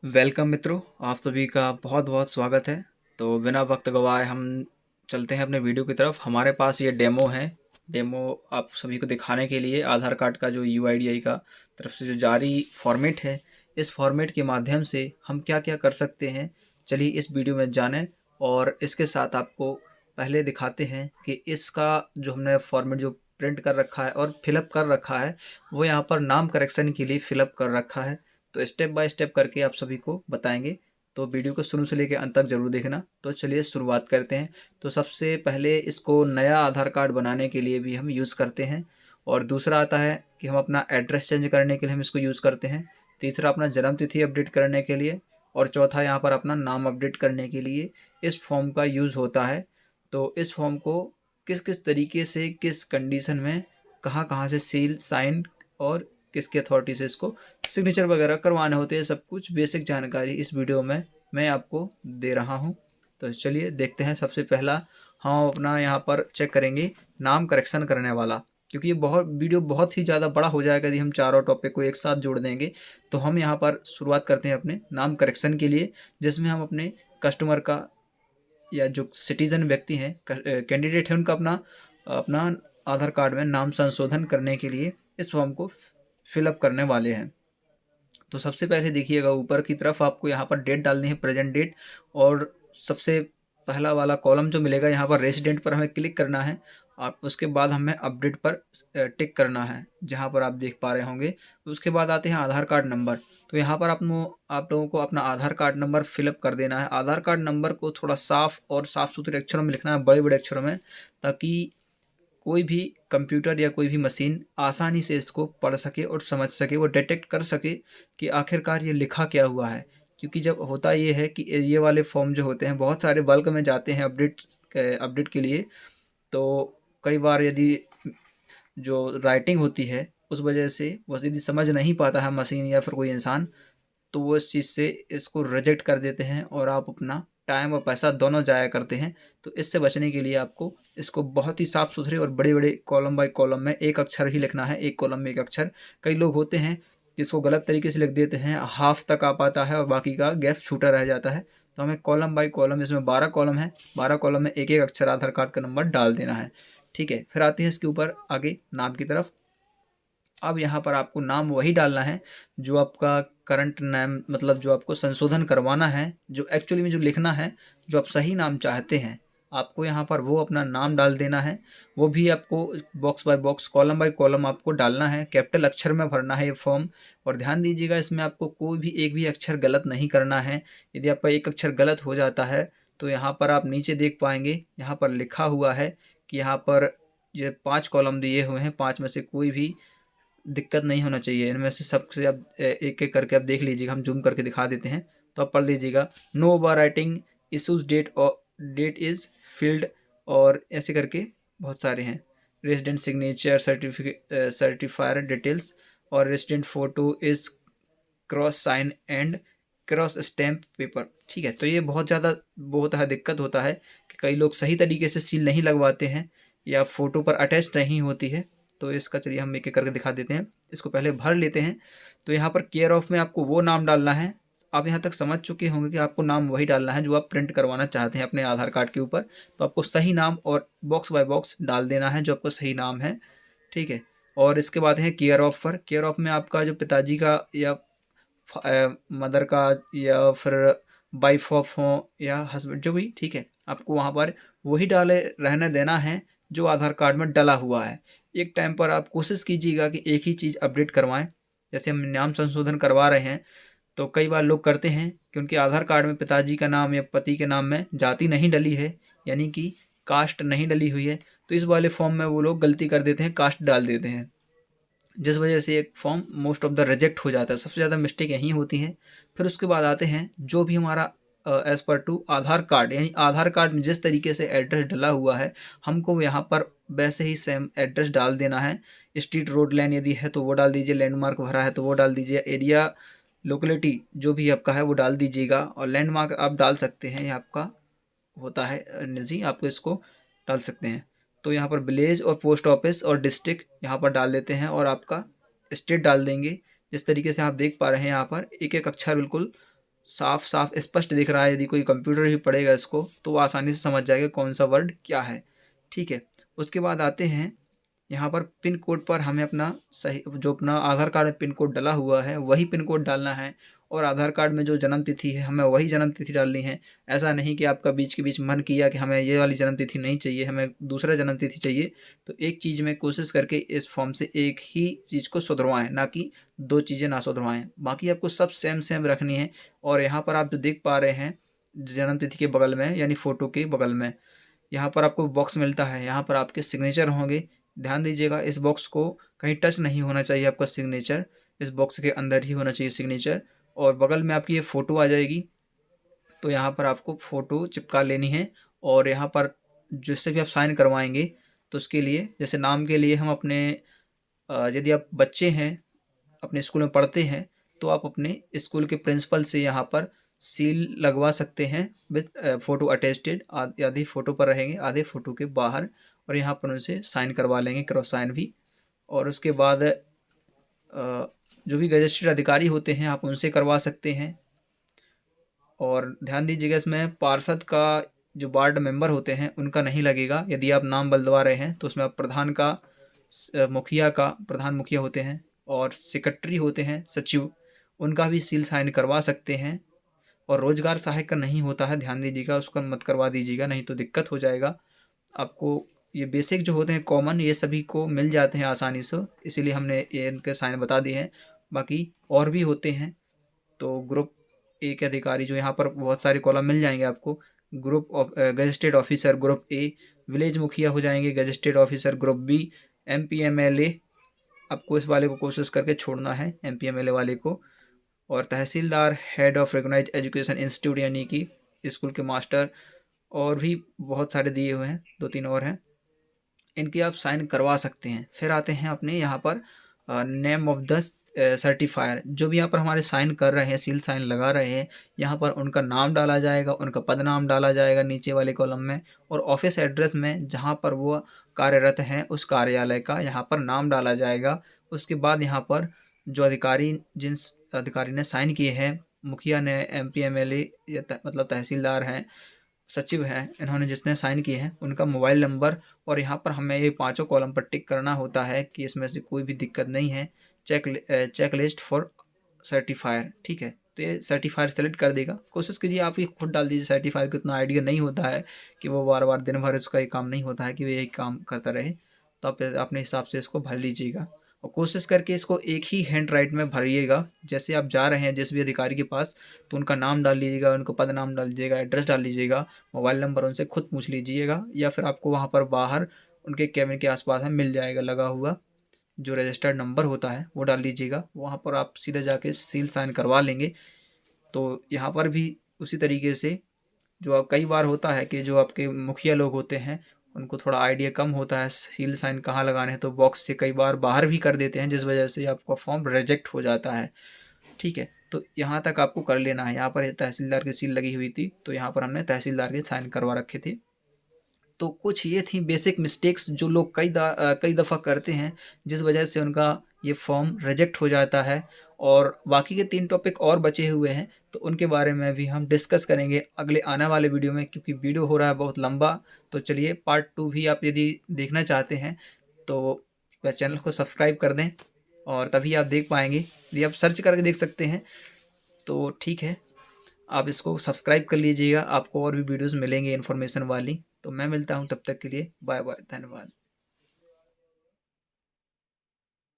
Welcome मित्रों, आप सभी का बहुत बहुत स्वागत है। तो बिना वक्त गवाए हम चलते हैं अपने वीडियो की तरफ। हमारे पास ये डेमो है। डेमो आप सभी को दिखाने के लिए आधार कार्ड का जो यूआईडीआई का तरफ से जो जारी फॉर्मेट है, इस फॉर्मेट के माध्यम से हम क्या क्या कर सकते हैं, चलिए इस वीडियो में जानें। और इसके साथ आपको पहले दिखाते हैं कि इसका जो हमने फॉर्मेट जो प्रिंट कर रखा है और फिलअप कर रखा है, वो यहाँ पर नाम करेक्शन के लिए फिलअप कर रखा है। तो स्टेप बाय स्टेप करके आप सभी को बताएंगे, तो वीडियो को शुरू से लेकर अंत तक जरूर देखना। तो चलिए शुरुआत करते हैं। तो सबसे पहले इसको नया आधार कार्ड बनाने के लिए भी हम यूज़ करते हैं। और दूसरा आता है कि हम अपना एड्रेस चेंज करने के लिए हम इसको यूज़ करते हैं। तीसरा अपना जन्म तिथि अपडेट करने के लिए। और चौथा यहाँ पर अपना नाम अपडेट करने के लिए इस फॉर्म का यूज़ होता है। तो इस फॉर्म को किस किस तरीके से, किस कंडीशन में, कहाँ कहाँ से सील साइन और किसकी अथॉरिटी से इसको सिग्नेचर वगैरह करवाने होते हैं, सब कुछ बेसिक जानकारी इस वीडियो में मैं आपको दे रहा हूं। तो चलिए देखते हैं। सबसे पहला हम अपना यहाँ पर चेक करेंगे नाम करेक्शन करने वाला, क्योंकि ये वीडियो बहुत ही ज़्यादा बड़ा हो जाएगा यदि हम चारों टॉपिक को एक साथ जोड़ देंगे। तो हम यहाँ पर शुरुआत करते हैं अपने नाम करेक्शन के लिए, जिसमें हम अपने कस्टमर का या जो सिटीजन व्यक्ति हैं, कैंडिडेट है, उनका अपना अपना आधार कार्ड में नाम संशोधन करने के लिए इस फॉर्म को फिलअप करने वाले हैं। तो सबसे पहले देखिएगा, ऊपर की तरफ आपको यहाँ पर डेट डालनी है, प्रेजेंट डेट। और सबसे पहला वाला कॉलम जो मिलेगा यहाँ पर रेसिडेंट पर हमें क्लिक करना है। और उसके बाद हमें अपडेट पर टिक करना है, जहाँ पर आप देख पा रहे होंगे। उसके बाद आते हैं आधार कार्ड नंबर। तो यहाँ पर आप लोगों को अपना आधार कार्ड नंबर फिलअप कर देना है। आधार कार्ड नंबर को थोड़ा साफ और साफ सुथरे अक्षरों में लिखना है, बड़े बड़े अक्षरों में, ताकि कोई भी कंप्यूटर या कोई भी मशीन आसानी से इसको पढ़ सके और समझ सके, वो डिटेक्ट कर सके कि आखिरकार ये लिखा क्या हुआ है। क्योंकि जब होता ये है कि ये वाले फॉर्म जो होते हैं बहुत सारे बल्क में जाते हैं अपडेट के लिए। तो कई बार यदि जो राइटिंग होती है उस वजह से वो यदि समझ नहीं पाता है मशीन या फिर कोई इंसान, तो वो इस चीज़ से इसको रिजेक्ट कर देते हैं और आप अपना टाइम और पैसा दोनों ज़ाया करते हैं। तो इससे बचने के लिए आपको इसको बहुत ही साफ़ सुथरे और बड़े बड़े कॉलम बाय कॉलम में एक अक्षर ही लिखना है, एक कॉलम में एक अक्षर। कई लोग होते हैं कि इसको गलत तरीके से लिख देते हैं, हाफ तक आ पाता है और बाकी का गैप छूटा रह जाता है। तो हमें कॉलम बाय कॉलम, इसमें 12 कॉलम है, 12 कॉलम में एक एक अक्षर आधार कार्ड का नंबर डाल देना है। ठीक है, फिर आते हैं इसके ऊपर आगे नाम की तरफ। अब यहाँ पर आपको नाम वही डालना है जो आपका करंट नाम, मतलब जो आपको संशोधन करवाना है, जो एक्चुअली में जो लिखना है, जो आप सही नाम चाहते हैं, आपको यहाँ पर वो अपना नाम डाल देना है। वो भी आपको box by box, column by column आपको डालना है, कैपिटल अक्षर में भरना है ये फॉर्म। और ध्यान दीजिएगा, इसमें आपको कोई भी एक भी अक्षर गलत नहीं करना है। यदि आपका एक अक्षर गलत हो जाता है तो यहाँ पर आप नीचे देख पाएंगे, यहाँ पर लिखा हुआ है कि यहाँ पर ये 5 कॉलम दिए हुए हैं, 5 में से कोई भी दिक्कत नहीं होना चाहिए। इनमें से सबसे आप एक एक करके आप देख लीजिएगा, हम जूम करके दिखा देते हैं तो आप पढ़ लीजिएगा। No over writing issues date और डेट इज़ फील्ड, और ऐसे करके बहुत सारे हैं। रेजिडेंट सिग्नेचर सर्टिफायर डिटेल्स, और resident photo is cross sign and cross stamp paper. ठीक है, तो ये बहुत ज़्यादा वो होता है, दिक्कत होता है कि कई लोग सही तरीके से सील नहीं लगवाते हैं या फ़ोटो पर अटैच नहीं होती है। तो इसका चलिए हम एक एक करके दिखा देते हैं। इसको पहले भर लेते हैं। तो यहाँ पर केयर ऑफ़ में आपको वो नाम डालना है। आप यहाँ तक समझ चुके होंगे कि आपको नाम वही डालना है जो आप प्रिंट करवाना चाहते हैं अपने आधार कार्ड के ऊपर। तो आपको सही नाम और बॉक्स बाय बॉक्स डाल देना है जो आपका सही नाम है। ठीक है, और इसके बाद है केयर ऑफ़ पर। केयर ऑफ़ में आपका जो पिताजी का या मदर का या फिर वाइफ ऑफ हो या हस्बैंड, जो भी, ठीक है, आपको वहाँ पर वही डाले रहने देना है जो आधार कार्ड में डला हुआ है। एक टाइम पर आप कोशिश कीजिएगा कि एक ही चीज़ अपडेट करवाएं। जैसे हम नाम संशोधन करवा रहे हैं तो कई बार लोग करते हैं कि उनके आधार कार्ड में पिताजी का नाम या पति के नाम में जाति नहीं डली है, यानी कि कास्ट नहीं डली हुई है, तो इस वाले फॉर्म में वो लोग गलती कर देते हैं, कास्ट डाल देते हैं, जिस वजह से एक form most of the reject हो जाता है। सबसे ज़्यादा मिस्टेक यहीं होती है। फिर उसके बाद आते हैं जो भी हमारा as per to Aadhaar card, यानी आधार कार्ड में जिस तरीके से एड्रेस डला हुआ है, हमको यहाँ पर वैसे ही सेम एड्रेस डाल देना है। स्ट्रीट, रोड, लाइन यदि है तो वो डाल दीजिए, लैंडमार्क भरा है तो वो डाल दीजिए, एरिया, लोकेलिटी जो भी आपका है वो डाल दीजिएगा। और लैंडमार्क आप डाल सकते हैं, ये आपका होता है निजी, आपको इसको डाल सकते हैं। तो यहाँ पर विलेज और पोस्ट ऑफिस और डिस्ट्रिक्ट यहाँ पर डाल देते हैं और आपका स्टेट डाल देंगे। जिस तरीके से आप देख पा रहे हैं यहाँ पर एक एक अक्षर बिल्कुल साफ साफ स्पष्ट दिख रहा है, यदि कोई कंप्यूटर भी पढ़ेगा इसको तो वो आसानी से समझ जाएगा कौन सा वर्ड क्या है। ठीक है, उसके बाद आते हैं यहाँ पर पिन कोड पर हमें अपना सही जो अपना आधार कार्ड में पिन कोड डला हुआ है वही पिन कोड डालना है, और आधार कार्ड में जो जन्म तिथि है हमें वही जन्म तिथि डालनी है। ऐसा नहीं कि आपका बीच के बीच मन किया कि हमें ये वाली जन्म तिथि नहीं चाहिए, हमें दूसरा जन्म तिथि चाहिए, तो एक चीज़ में कोशिश करके इस फॉर्म से एक ही चीज़ को सुधरवाएं, ना कि दो चीज़ें ना सुधरवाएं। बाकी आपको सब सेम सेम रखनी है। और यहाँ पर आप जो देख पा रहे हैं जन्म तिथि के बगल में यानी फ़ोटो के बगल में यहाँ पर आपको बॉक्स मिलता है, यहाँ पर आपके सिग्नेचर होंगे। ध्यान दीजिएगा इस बॉक्स को कहीं टच नहीं होना चाहिए आपका सिग्नेचर, इस बॉक्स के अंदर ही होना चाहिए सिग्नेचर। और बगल में आपकी ये फ़ोटो आ जाएगी, तो यहाँ पर आपको फ़ोटो चिपका लेनी है। और यहाँ पर जिससे भी आप साइन करवाएंगे तो उसके लिए जैसे नाम के लिए हम अपने यदि आप बच्चे हैं अपने स्कूल में पढ़ते हैं तो आप अपने स्कूल के प्रिंसिपल से यहाँ पर सील लगवा सकते हैं विथ फ़ोटो अटेस्टेड। आधी फ़ोटो पर रहेंगे, आधे फ़ोटो के बाहर, और यहाँ पर उनसे साइन करवा लेंगे, क्रॉस साइन भी। और उसके बाद जो भी रजिस्टर्ड अधिकारी होते हैं आप उनसे करवा सकते हैं। और ध्यान दीजिएगा इसमें पार्षद का जो वार्ड मेंबर होते हैं उनका नहीं लगेगा। यदि आप नाम बदलवा रहे हैं तो उसमें आप प्रधान का, मुखिया का, प्रधान मुखिया होते हैं, और सेक्रेटरी होते हैं सचिव, उनका भी सील साइन करवा सकते हैं। और रोजगार सहायक का नहीं होता है, ध्यान दीजिएगा, उसका मत करवा दीजिएगा, नहीं तो दिक्कत हो जाएगा आपको। ये बेसिक जो होते हैं कॉमन ये सभी को मिल जाते हैं आसानी से, इसीलिए हमने ये इनके साइन बता दिए हैं। बाकी और भी होते हैं। तो ग्रुप ए के अधिकारी जो यहाँ पर बहुत सारे कॉलम मिल जाएंगे आपको। Group of gazetted officer group A, village मुखिया हो जाएंगे gazetted officer group B, MPMLA, आपको इस वाले को कोशिश करके छोड़ना है MPMLA वाले को। और tehsildar head of recognised education institute यानी कि स्कूल के मास्टर, और भी बहुत सारे दिए हुए हैं, 2-3 और हैं, इनकी आप साइन करवा सकते हैं। फिर आते हैं अपने यहाँ पर नेम ऑफ द सर्टिफायर। जो भी यहाँ पर हमारे साइन कर रहे हैं, सील साइन लगा रहे हैं, यहाँ पर उनका नाम डाला जाएगा, उनका पद नाम डाला जाएगा नीचे वाले कॉलम में, और ऑफिस एड्रेस में जहाँ पर वो कार्यरत हैं उस कार्यालय का यहाँ पर नाम डाला जाएगा। उसके बाद यहाँ पर जो अधिकारी, जिन अधिकारी ने साइन किए हैं, मुखिया ने, MPMLA या मतलब तहसीलदार हैं, सचिव हैं, इन्होंने जिसने साइन किए हैं उनका मोबाइल नंबर, और यहाँ पर हमें ये पांचों कॉलम पर टिक करना होता है कि इसमें से कोई भी दिक्कत नहीं है। Check list for certifier. ठीक है, तो ये सर्टिफायर सेलेक्ट कर देगा। कोशिश कीजिए आप ही खुद डाल दीजिए, सर्टिफायर को इतना आइडिया नहीं होता है कि वो बार बार दिन भर इसका ही काम नहीं होता है कि वो यही काम करता रहे, तो आप अपने हिसाब से इसको भर लीजिएगा। और कोशिश करके इसको एक ही हैंड राइट में भरिएगा। जैसे आप जा रहे हैं जिस भी अधिकारी के पास, तो उनका नाम डाल लीजिएगा, उनको पद नाम डाल लीजिएगा, एड्रेस डाल लीजिएगा, मोबाइल नंबर उनसे खुद पूछ लीजिएगा, या फिर आपको वहाँ पर बाहर उनके कैबिन के आसपास में मिल जाएगा लगा हुआ जो रजिस्टर्ड नंबर होता है, वो डाल लीजिएगा। वहाँ पर आप सीधे जाके सील साइन करवा लेंगे। तो यहाँ पर भी उसी तरीके से जो आप, कई बार होता है कि जो आपके मुखिया लोग होते हैं उनको थोड़ा आइडिया कम होता है सील साइन कहाँ लगाने हैं, तो बॉक्स से कई बार बाहर भी कर देते हैं, जिस वजह से आपका फॉर्म रिजेक्ट हो जाता है। ठीक है, तो यहाँ तक आपको कर लेना है। यहाँ पर तहसीलदार की सील लगी हुई थी, तो यहाँ पर हमने तहसीलदार के साइन करवा रखे थे। तो कुछ ये थी बेसिक मिस्टेक्स जो लोग कई दफ़ा करते हैं, जिस वजह से उनका ये फॉर्म रिजेक्ट हो जाता है। और बाकी के 3 टॉपिक और बचे हुए हैं, तो उनके बारे में भी हम डिस्कस करेंगे अगले आने वाले वीडियो में, क्योंकि वीडियो हो रहा है बहुत लंबा। तो चलिए पार्ट 2 भी आप यदि देखना चाहते हैं तो चैनल को सब्सक्राइब कर दें, और तभी आप देख पाएंगे। यदि आप सर्च करके देख सकते हैं तो ठीक है, आप इसको सब्सक्राइब कर लीजिएगा, आपको और भी वीडियोस मिलेंगे इन्फॉर्मेशन वाली। तो मैं मिलता हूं, तब तक के लिए बाय बाय, धन्यवाद।